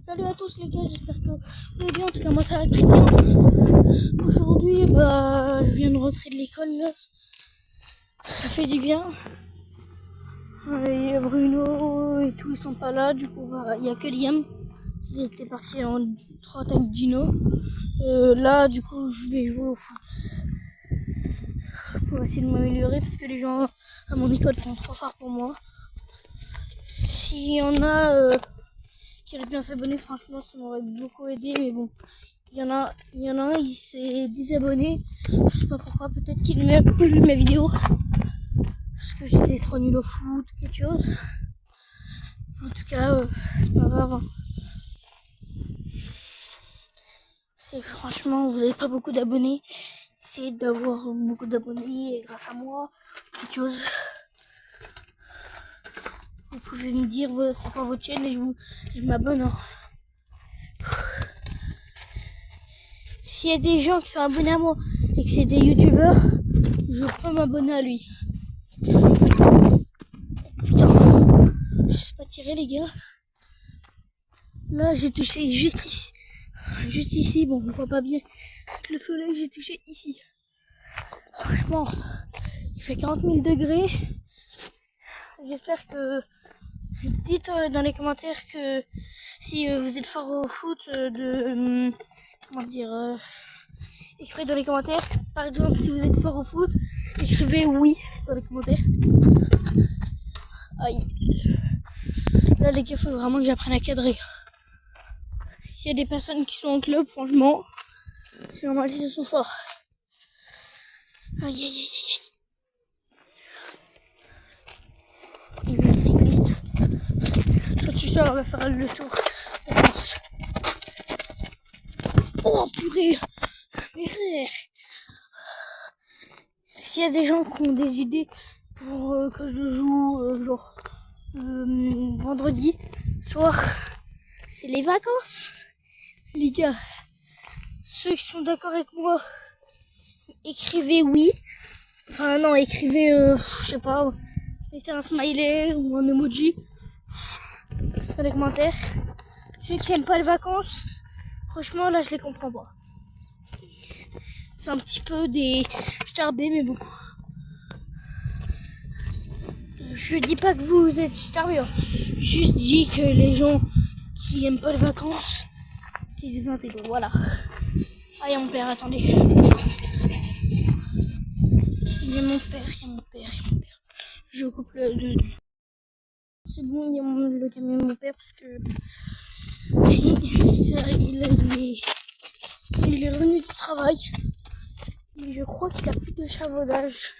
Salut à tous les gars, j'espère que vous allez bien. En tout cas moi ça va très bien. Aujourd'hui je viens de rentrer de l'école là. Ça fait du bien. Et Bruno et tout ils sont pas là, du coup il y a que Liam. Il était parti en 3 avec Dino. Là du coup je vais jouer au foot pour essayer de m'améliorer parce que les gens à mon école sont trop forts pour moi. S'il y en a qui veulent bien s'abonner, franchement ça m'aurait beaucoup aidé, mais bon. Il y en a un, il s'est désabonné. Je sais pas pourquoi, peut-être qu'il ne m'a plus vu mes vidéos. Parce que j'étais trop nul au foot ou quelque chose. En tout cas, c'est pas grave. C'est que franchement, vous n'avez pas beaucoup d'abonnés. Essayez d'avoir beaucoup d'abonnés grâce à moi, quelque chose. Vous pouvez me dire c'est quoi votre chaîne et je m'abonne. Hein. S'il y a des gens qui sont abonnés à moi et que c'est des youtubeurs, je peux m'abonner à lui. Putain, je sais pas tirer les gars. Là j'ai touché juste ici. Juste ici, bon on voit pas bien. Avec le soleil j'ai touché ici. Franchement, il fait 40 000 degrés. J'espère que... Dites dans les commentaires que si vous êtes fort au foot, comment dire... écrivez dans les commentaires. Par exemple, si vous êtes fort au foot, écrivez oui dans les commentaires. Aïe. Là les gars, faut vraiment que j'apprenne à cadrer. S'il y a des personnes qui sont en club, franchement, c'est normal si ils sont forts. Aïe aïe aïe aïe. Il y a une cycliste. Je suis sûr on va faire le tour. Oh purée. Mes frères. S'il y a des gens qui ont des idées pour que je joue genre vendredi soir, c'est les vacances. Les gars, ceux qui sont d'accord avec moi, écrivez oui. Enfin non, écrivez, je sais pas, mettez un smiley ou un emoji dans les commentaires. Ceux qui n'aiment pas les vacances, franchement là je les comprends pas. C'est un petit peu des starbés, mais bon. Je dis pas que vous êtes starbés, hein. Juste dis que les gens qui aiment pas les vacances, c'est des intégrés, voilà. Ah, il y a mon père, attendez. Il y a mon père. Je coupe le... C'est bon, il y a le camion de mon père parce que... il est revenu du travail. Mais je crois qu'il a plus de chavaudage.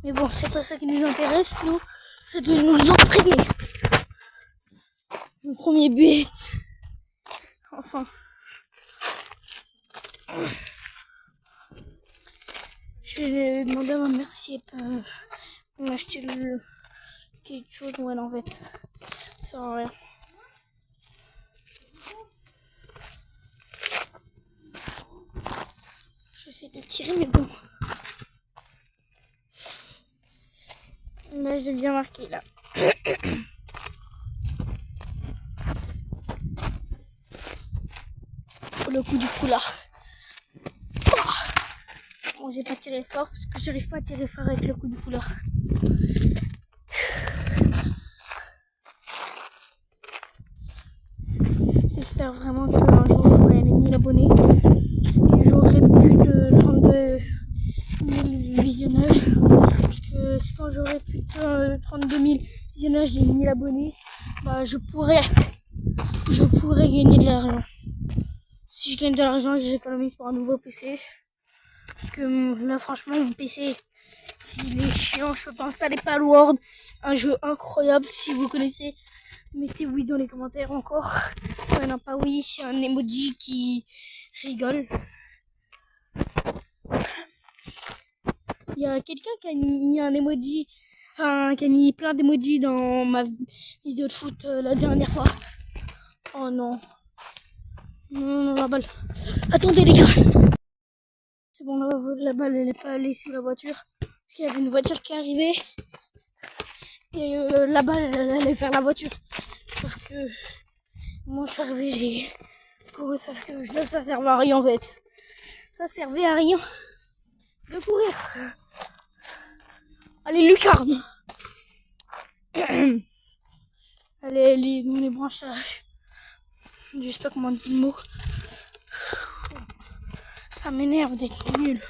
Mais bon, c'est pas ça qui nous intéresse, nous. C'est de nous entraîner. Mon premier but. Enfin. Je vais demander à ma mère si elle peut m'acheter quelque chose. Ouais, non, en fait. Ça sert à rien. J'essaie de tirer, mais bon. Là, j'ai bien marqué, là. Le coup du foulard. Bon, j'ai pas tiré fort parce que j'arrive pas à tirer fort avec le coup du foulard. J'espère vraiment qu'un jour j'aurai les 1000 abonnés et j'aurai plus de 32 000 visionnages. Parce que quand j'aurai plus de 32 000 visionnages des 1000 abonnés, bah je pourrais gagner de l'argent. Si je gagne de l'argent, j'économise pour un nouveau PC. Parce que là franchement mon PC il est chiant, je peux pas installer Palworld, un jeu incroyable. Si vous connaissez, mettez oui dans les commentaires encore. Ouais, non pas oui, c'est un emoji qui rigole. Il y a quelqu'un qui a mis un emoji, enfin qui a mis plein d'emojis dans ma vidéo de foot la dernière fois. Oh non. Non, la balle. Attendez les gars. C'est bon, la balle elle est pas allée sous la voiture. Parce qu'il y avait une voiture qui arrivait. Et la balle elle allait vers la voiture. Sauf que Moi, je suis arrivé, j'ai couru parce que là, ça servait à rien en fait. Ça servait à rien de courir. Allez, lucarne. Allez, nous les branchages. Je sais pas comment dire le mot. Ça m'énerve d'être nul.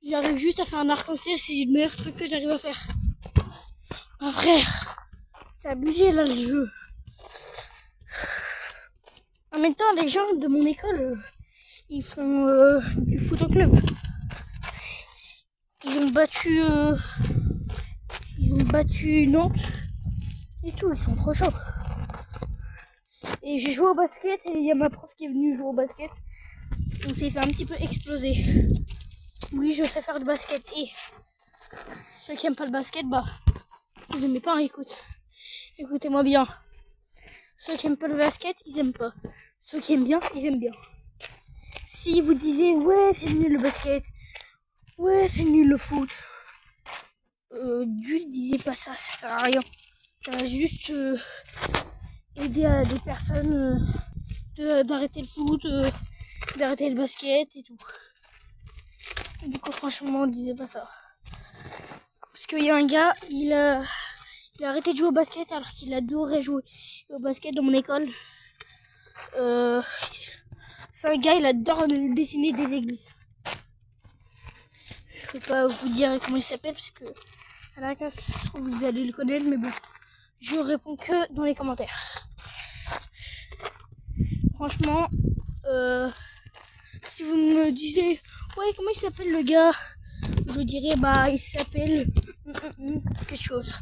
J'arrive juste à faire un arc-en-ciel, c'est le meilleur truc que j'arrive à faire. Ah frère, c'est abusé là le jeu. En même temps, les gens de mon école, ils font du foot en club. Ils ont battu Nantes et tout, ils sont trop chauds. Et j'ai joué au basket et il y a ma prof qui est venue jouer au basket. On s'est fait un petit peu exploser. Oui, je sais faire du basket et ceux qui aiment pas le basket, bah, vous aimez pas, hein, écoutez-moi bien. Ceux qui aiment pas le basket, ils aiment pas. Ceux qui aiment bien, ils aiment bien. Si vous disiez, ouais, c'est nul le basket, ouais, c'est nul le foot, juste disez pas ça, ça sert à rien. Ça va juste aider à des personnes d'arrêter le foot, d'arrêter le basket et tout. Du coup, franchement, disais pas ça. Parce qu'il y a un gars, il a arrêté de jouer au basket alors qu'il adorait jouer au basket dans mon école. C'est un gars, il adore dessiner des églises. Je peux pas vous dire comment il s'appelle parce que à la casse, vous allez le connaître, mais bon, je réponds que dans les commentaires. Franchement, si vous me disiez, ouais, comment il s'appelle le gars, je dirais, bah, il s'appelle quelque chose.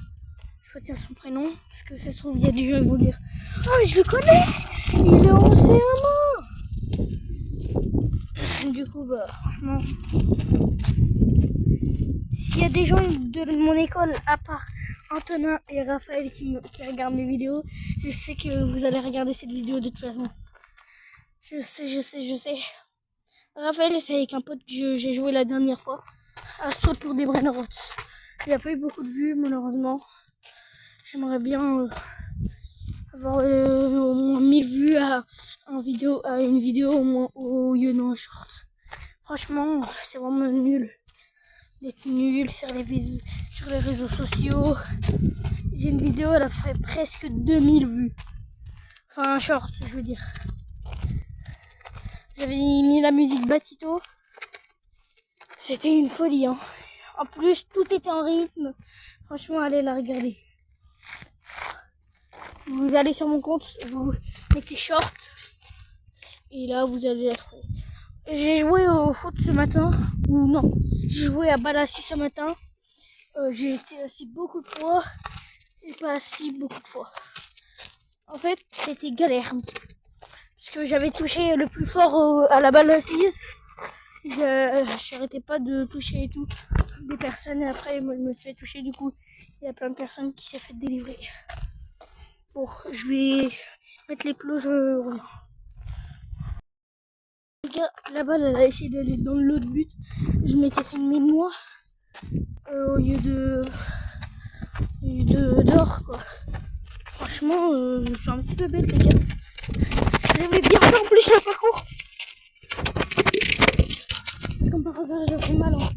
Je peux dire son prénom, parce que ça se trouve, il y a des gens qui vont dire, ah, mais je le connais, il est en CM1. Du coup, bah, franchement, s'il y a des gens de mon école, à part Antonin et Raphaël qui regardent mes vidéos, je sais que vous allez regarder cette vidéo de toute façon. Je sais. Raphaël, c'est avec un pote que j'ai joué la dernière fois à Saut pour des Brainrots. Il n'y a pas eu beaucoup de vues, malheureusement. J'aimerais bien avoir au moins 1000 vues à une vidéo au moins au lieu d'un short. Franchement, c'est vraiment nul d'être nul sur les réseaux sociaux. J'ai une vidéo, elle a fait presque 2000 vues. Enfin, un short, je veux dire. J'avais mis la musique Batito. C'était une folie, hein. En plus, tout était en rythme. Franchement, allez la regarder. Vous allez sur mon compte, vous mettez short. Et là, vous allez la trouver. J'ai joué au foot ce matin. Ou non, j'ai joué à Balassi ce matin. J'ai été assis beaucoup de fois. Et pas assis beaucoup de fois. En fait, c'était galère. Parce que j'avais touché le plus fort à la balle assise. J'arrêtais pas de toucher et tout. Des personnes et après, moi, je me fais toucher. Du coup, il y a plein de personnes qui s'est fait délivrer. Bon, je vais mettre les plots, je reviens. Les gars, la balle, elle a essayé d'aller dans l'autre but. Je m'étais filmé moi au lieu dehors, quoi. Franchement, je suis un petit peu bête, les gars. J'avais bien fait en plus le parcours. Comme par hasard, j'ai fait mal. Hein.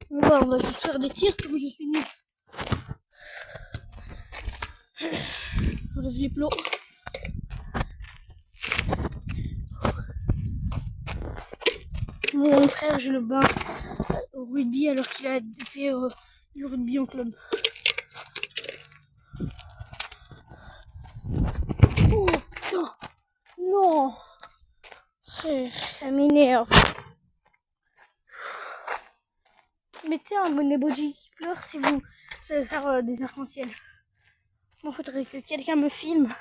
On va juste faire des tirs comme je suis nul. J'enlève les plots. Mon frère, je le bats au rugby alors qu'il a fait du rugby en club. Oh putain! Non! Frère, ça m'énerve. Mettez un bon emoji qui pleure si vous savez faire des arcs-en-ciel. Moi, faudrait que quelqu'un me filme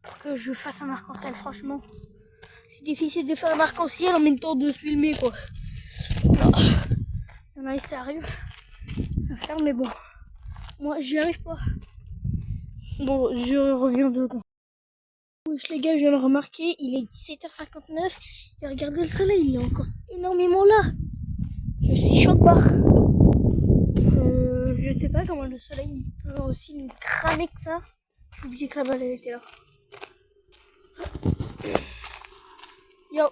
pour que je fasse un arc-en-ciel, franchement. C'est difficile de faire un arc-en-ciel en même temps de se filmer, quoi. Il y en a qui arrivent à faire, mais bon. Moi, j'y arrive pas. Bon, je reviens dedans. Wesh les gars, je viens de remarquer, il est 17h59 et regardez le soleil, il est encore énormément là. Je suis choqué. je sais pas comment le soleil peut aussi nous cramer que ça. J'ai oublié que la balle elle était là. Yo,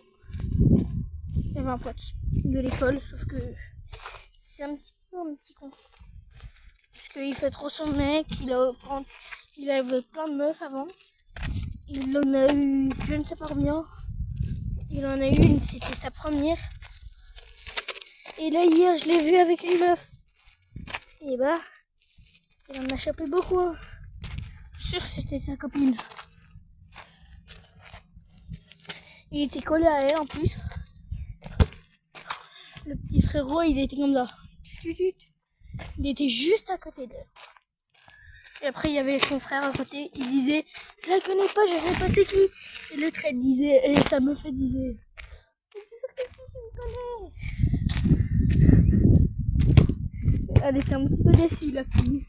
il y avait un pote de l'école, sauf que c'est un petit con. Parce qu'il fait trop son mec, il avait plein de meufs avant. Il en a eu je ne sais pas combien. Il en a eu une, c'était sa première. Et là hier je l'ai vu avec une meuf. Et bah, il en a chopé beaucoup. Hein. Je suis sûre que c'était sa copine. Il était collé à elle en plus. Le petit frérot, il était comme ça. Il était juste à côté d'elle. Et après, il y avait son frère à côté. Il disait, je la connais pas, je sais pas c'est qui. Et l'autre, elle disait, et sa meuf, elle disait, elle était un petit peu déçue, la fille.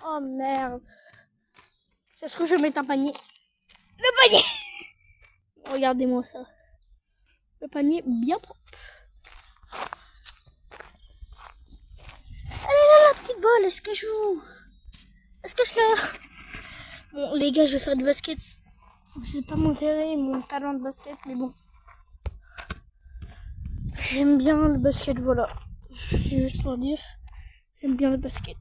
Oh merde. Ça se trouve, je vais mettre un panier. Le panier! Regardez-moi ça. Le panier bien propre. Elle est là, la petite balle. Est-ce que je joue? Est-ce que je la... Bon, les gars, je vais faire du basket. C'est pas mon intérêt, mon talent de basket, mais bon. J'aime bien le basket, voilà. Juste pour dire, j'aime bien le basket.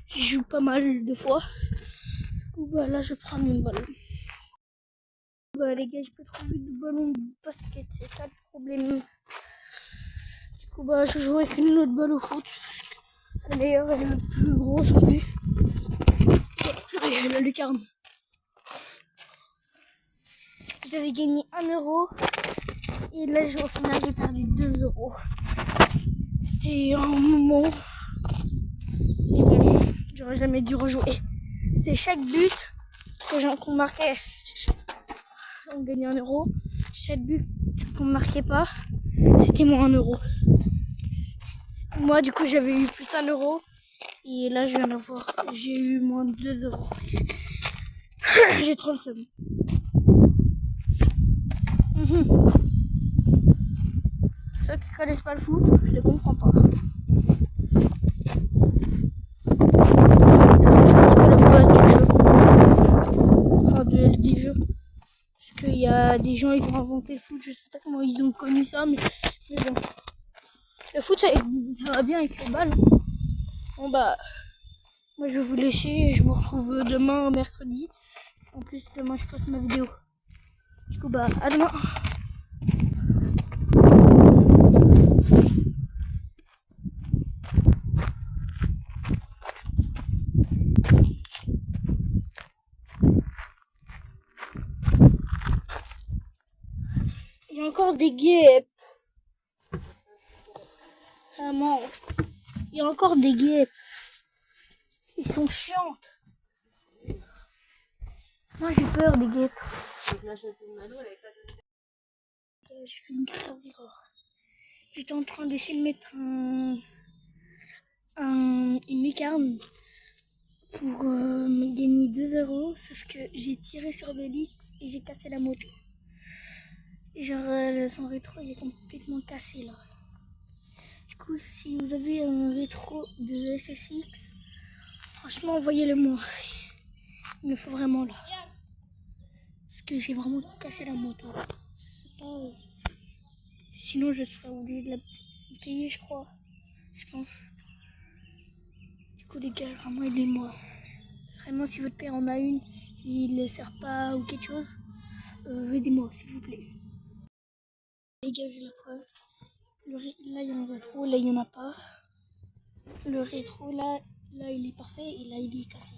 Je joue pas mal de fois. Bah là, je prends une balle. Bah les gars, je peux trouver du ballon de basket, c'est ça le problème. Du coup, bah je joue avec une autre balle au foot. D'ailleurs, elle est plus grosse en plus. Elle a le lucarne. J'avais gagné 1 euro. Et là, au final, j'ai perdu 2 euros. C'était un moment. Et bon, j'aurais jamais dû rejouer. C'est chaque but qu'on marquait. On gagnait 1 euro. Chaque but qu'on marquait pas, c'était moins 1 euro. Moi, du coup, j'avais eu plus 1 euro. Et là, je viens d'avoir. J'ai eu moins de 2 euros. J'ai trop le seum. Ceux qui connaissent pas le foot, je les comprends pas. Le foot, c'est un petit peu la base du jeu. Enfin, des jeux. Parce qu'il y a des gens, ils ont inventé le foot. Je sais pas comment ils ont connu ça, mais bon. Le foot, ça va bien avec les balles. Bon, bah. Moi, je vais vous laisser. Je vous retrouve demain, mercredi. En plus, demain, je poste ma vidéo. Du coup, bah, à demain. Il y a encore des guêpes. Vraiment. Il y a encore des guêpes. Ils sont chiantes. Moi, j'ai peur des guêpes. J'ai fait une grave erreur. J'étais en train d'essayer de mettre une lucarne pour me gagner 2 euros, sauf que j'ai tiré sur le lit et j'ai cassé la moto. Genre son rétro il est complètement cassé là. Du coup, si vous avez un rétro de SSX, franchement envoyez-le moi. Il me faut vraiment là. Parce que j'ai vraiment cassé la moto. C'est pas... Sinon je serais obligé de la payer, je crois. Je pense. Du coup les gars, vraiment aidez-moi. Vraiment, si votre père en a une, il ne sert pas ou quelque chose, aidez-moi s'il vous plaît. Les gars, j'ai la preuve. Là, il y a un rétro, là, il n'y en a pas. Le rétro, là, il est parfait et là, il est cassé.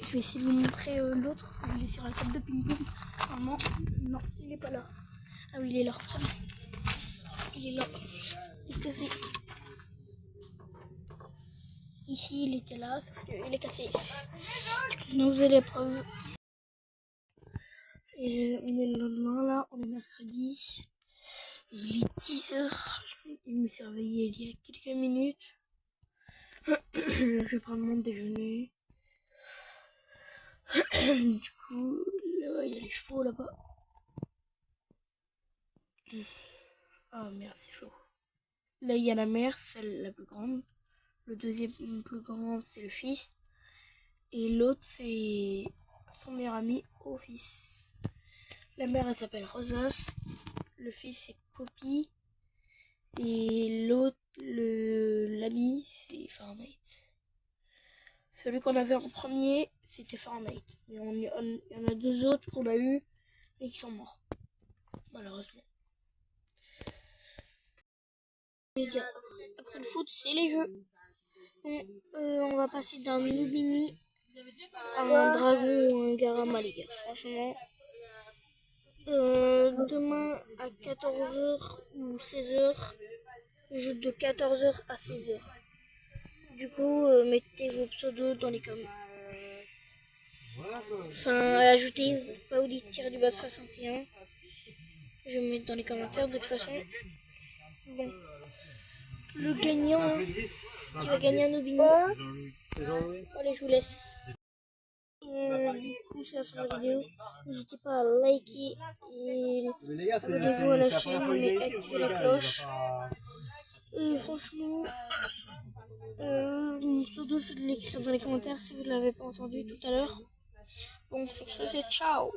Je vais essayer de vous montrer l'autre. Il est sur la table de ping-pong. Normalement, non, il n'est pas là. Ah oui, il est là. Il est là. Il est cassé. Ici, il était là, parce qu'il est cassé. Donc, vous avez les preuves. Et on est le lendemain, là, on est mercredi. Il est 10h. Je me suis réveillée il y a quelques minutes. Je vais prendre mon déjeuner. Du coup, là-bas, il y a les chevaux là-bas. Ah, merci Flo. Là, il y a la mère, celle la plus grande. Le deuxième plus grand, c'est le fils. Et l'autre, c'est son meilleur ami au fils. La mère, elle s'appelle Rosas. Le fils, c'est Poppy. Et l'autre, l'ami, c'est Fahrenheit. Celui qu'on avait en premier, c'était Fahrenheit. Mais il y en a deux autres qu'on a eu et qui sont morts. Malheureusement. Les gars, après le foot, c'est les jeux. On va passer d'un Lubini à un dragon ou un Garama, les gars. Franchement, demain à 14h ou 16h, je joue de 14h à 16h. Du coup, mettez vos pseudos dans les commentaires. Enfin, ajoutez, pas oublier de tirer du bas 61. Je vais mettre dans les commentaires de toute façon. Bon. Le gagnant qui va gagner un Nobini. Allez, je vous laisse. Du coup, c'est la fin de la vidéo. N'hésitez pas à liker et abonnez-vous à la chaîne et activez la cloche. Franchement, mon pseudo, je vais l'écrire dans les commentaires si vous ne l'avez pas entendu tout à l'heure. Bon, sur ce, c'est ciao!